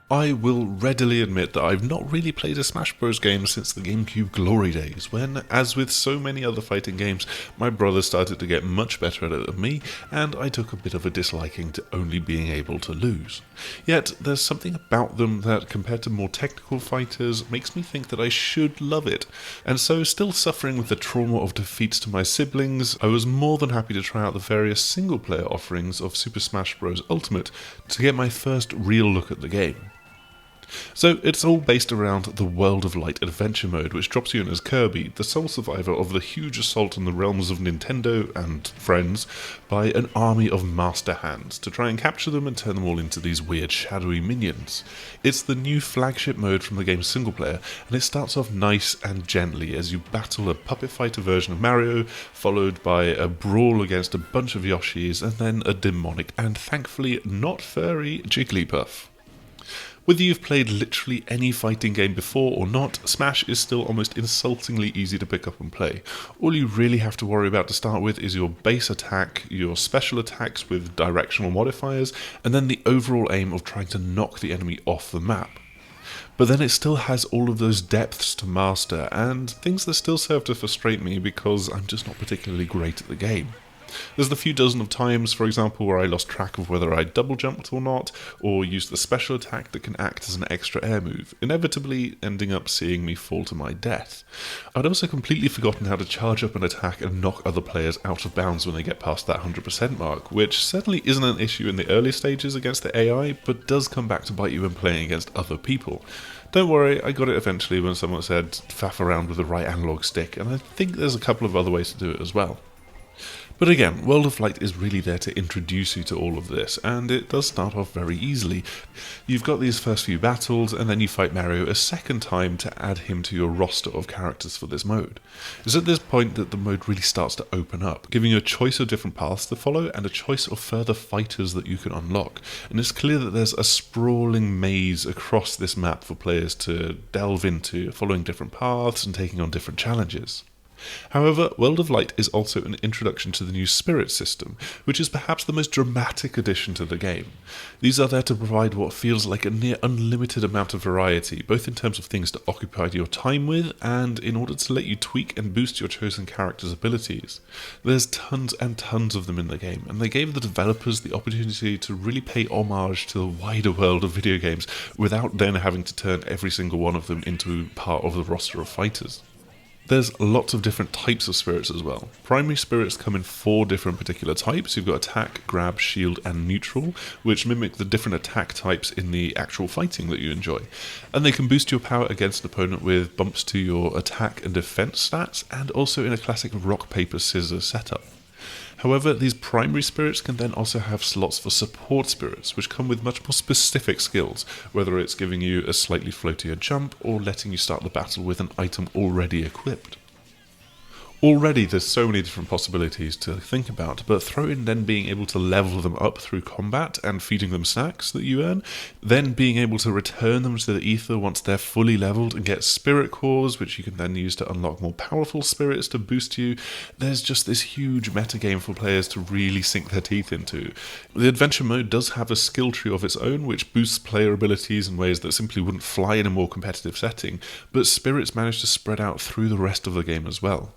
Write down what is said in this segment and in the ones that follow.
I will readily admit that I've not really played a Smash Bros. Game since the GameCube glory days, when, as with so many other fighting games, my brother started to get much better at it than me, and I took a bit of a disliking to only being able to lose. Yet, there's something about them that, compared to more technical fighters, makes me think that I should love it, and so, still suffering with the trauma of defeats to my siblings, I was more than happy to try out the various single-player offerings of Super Smash Bros. Ultimate to get my first real look at the game. So it's all based around the World of Light adventure mode, which drops you in as Kirby, the sole survivor of the huge assault on the realms of Nintendo and friends by an army of master hands to try and capture them and turn them all into these weird shadowy minions. It's the new flagship mode from the game's single player, and it starts off nice and gently as you battle a puppet fighter version of Mario, followed by a brawl against a bunch of Yoshis, and then a demonic and thankfully not furry Jigglypuff. Whether you've played literally any fighting game before or not, Smash is still almost insultingly easy to pick up and play. All you really have to worry about to start with is your base attack, your special attacks with directional modifiers, and then the overall aim of trying to knock the enemy off the map. But then it still has all of those depths to master, and things that still serve to frustrate me because I'm just not particularly great at the game. There's the few dozen of times, for example, where I lost track of whether I double jumped or not, or used the special attack that can act as an extra air move, inevitably ending up seeing me fall to my death. I'd also completely forgotten how to charge up an attack and knock other players out of bounds when they get past that 100% mark, which certainly isn't an issue in the early stages against the AI, but does come back to bite you when playing against other people. Don't worry, I got it eventually when someone said faff around with the right analog stick, and I think there's a couple of other ways to do it as well. But again, World of Light is really there to introduce you to all of this, and it does start off very easily. You've got these first few battles, and then you fight Mario a second time to add him to your roster of characters for this mode. It's at this point that the mode really starts to open up, giving you a choice of different paths to follow and a choice of further fighters that you can unlock. And it's clear that there's a sprawling maze across this map for players to delve into, following different paths and taking on different challenges. However, World of Light is also an introduction to the new Spirit system, which is perhaps the most dramatic addition to the game. These are there to provide what feels like a near unlimited amount of variety, both in terms of things to occupy your time with, and in order to let you tweak and boost your chosen character's abilities. There's tons and tons of them in the game, and they gave the developers the opportunity to really pay homage to the wider world of video games, without then having to turn every single one of them into part of the roster of fighters. There's lots of different types of spirits as well. Primary spirits come in 4 different particular types. You've got attack, grab, shield, and neutral, which mimic the different attack types in the actual fighting that you enjoy. And they can boost your power against an opponent with bumps to your attack and defense stats, and also in a classic rock, paper, scissors setup. However, these primary spirits can then also have slots for support spirits, which come with much more specific skills, whether it's giving you a slightly floatier jump or letting you start the battle with an item already equipped. Already there's so many different possibilities to think about, but throw in then being able to level them up through combat and feeding them snacks that you earn, then being able to return them to the ether once they're fully leveled and get spirit cores, which you can then use to unlock more powerful spirits to boost you. There's just this huge metagame for players to really sink their teeth into. The adventure mode does have a skill tree of its own, which boosts player abilities in ways that simply wouldn't fly in a more competitive setting, but spirits manage to spread out through the rest of the game as well.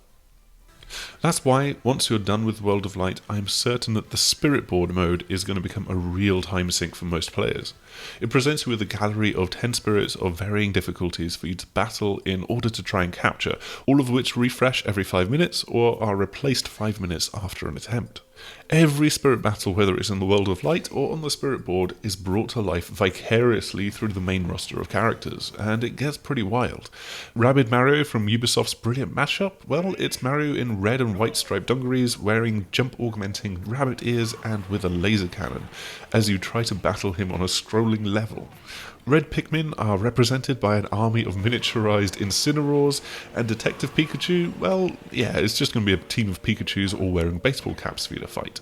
That's why, once you're done with World of Light, I'm certain that the Spirit Board mode is going to become a real time sink for most players. It presents you with a gallery of 10 spirits of varying difficulties for you to battle in order to try and capture, all of which refresh every 5 minutes or are replaced 5 minutes after an attempt. Every spirit battle, whether it's in the World of Light or on the Spirit Board, is brought to life vicariously through the main roster of characters, and it gets pretty wild. Rabid Mario from Ubisoft's brilliant mashup? Well, it's Mario in red and white striped dungarees, wearing jump-augmenting rabbit ears and with a laser cannon, as you try to battle him on a scrolling level. Red Pikmin are represented by an army of miniaturized Incineroars, and Detective Pikachu, well, yeah, it's just going to be a team of Pikachus all wearing baseball caps for you to fight.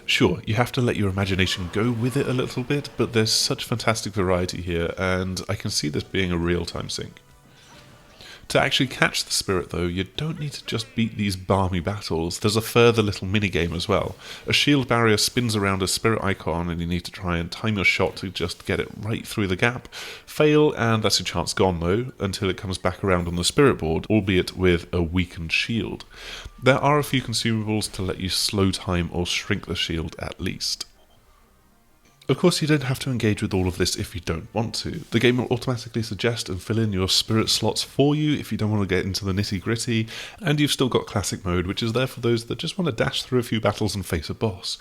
Sure, you have to let your imagination go with it a little bit, but there's such fantastic variety here, and I can see this being a real time sink. To actually catch the spirit though, you don't need to just beat these balmy battles, there's a further little minigame as well. A shield barrier spins around a spirit icon and you need to try and time your shot to just get it right through the gap. Fail and that's your chance gone though, until it comes back around on the spirit board, albeit with a weakened shield. There are a few consumables to let you slow time or shrink the shield at least. Of course, you don't have to engage with all of this if you don't want to. The game will automatically suggest and fill in your spirit slots for you if you don't want to get into the nitty gritty, and you've still got classic mode, which is there for those that just want to dash through a few battles and face a boss.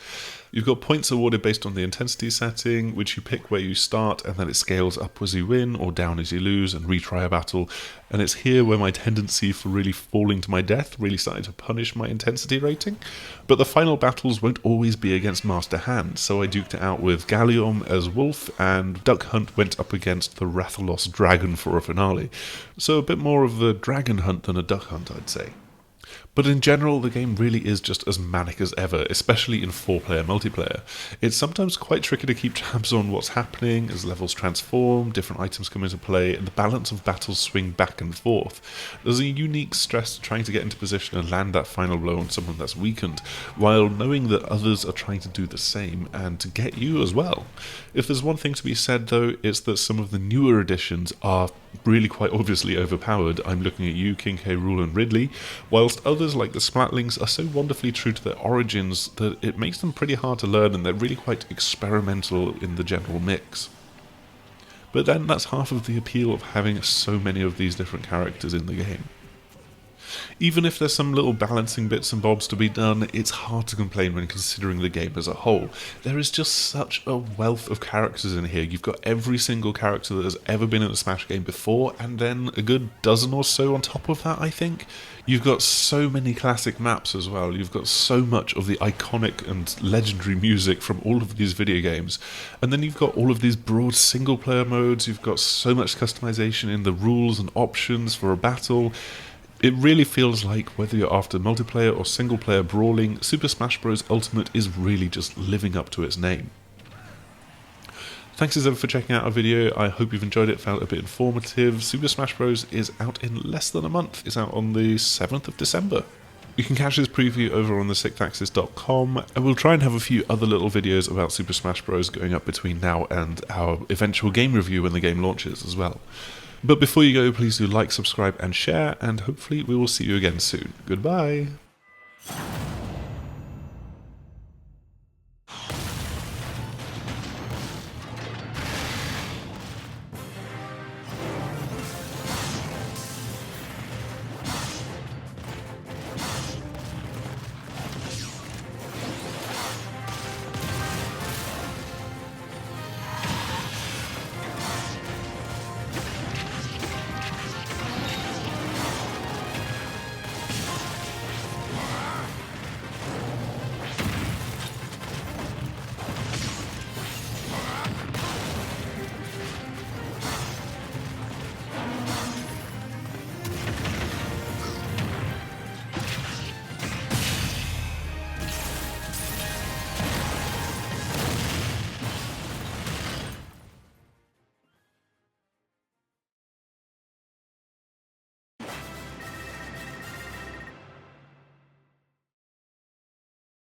You've got points awarded based on the intensity setting, which you pick where you start, and then it scales up as you win or down as you lose and retry a battle. And it's here where my tendency for really falling to my death really started to punish my intensity rating. But the final battles won't always be against Master Hand, so I duked it out with Gallium as Wolf, and Duck Hunt went up against the Rathalos Dragon for a finale. So a bit more of the Dragon Hunt than a Duck Hunt, I'd say. But in general, the game really is just as manic as ever, especially in 4-player multiplayer. It's sometimes quite tricky to keep tabs on what's happening as levels transform, different items come into play, and the balance of battles swing back and forth. There's a unique stress trying to get into position and land that final blow on someone that's weakened, while knowing that others are trying to do the same and to get you as well. If there's one thing to be said though, it's that some of the newer additions are really quite obviously overpowered. I'm looking at you, King K. Rool and Ridley, whilst others like the Splatlings are so wonderfully true to their origins that it makes them pretty hard to learn, and they're really quite experimental in the general mix. But then that's half of the appeal of having so many of these different characters in the game. Even if there's some little balancing bits and bobs to be done, it's hard to complain when considering the game as a whole. There is just such a wealth of characters in here. You've got every single character that has ever been in a Smash game before, and then a good dozen or so on top of that, I think. You've got so many classic maps as well. You've got so much of the iconic and legendary music from all of these video games. And then you've got all of these broad single-player modes. You've got so much customization in the rules and options for a battle. It really feels like, whether you're after multiplayer or single-player brawling, Super Smash Bros. Ultimate is really just living up to its name. Thanks as ever for checking out our video. I hope you've enjoyed it, found it a bit informative. Super Smash Bros. Is out in less than a month. It's out on the 7th of December. You can catch this preview over on the sixthaxis.com, and we'll try and have a few other little videos about Super Smash Bros. Going up between now and our eventual game review when the game launches as well. But before you go, please do like, subscribe and share, and hopefully we will see you again soon. Goodbye!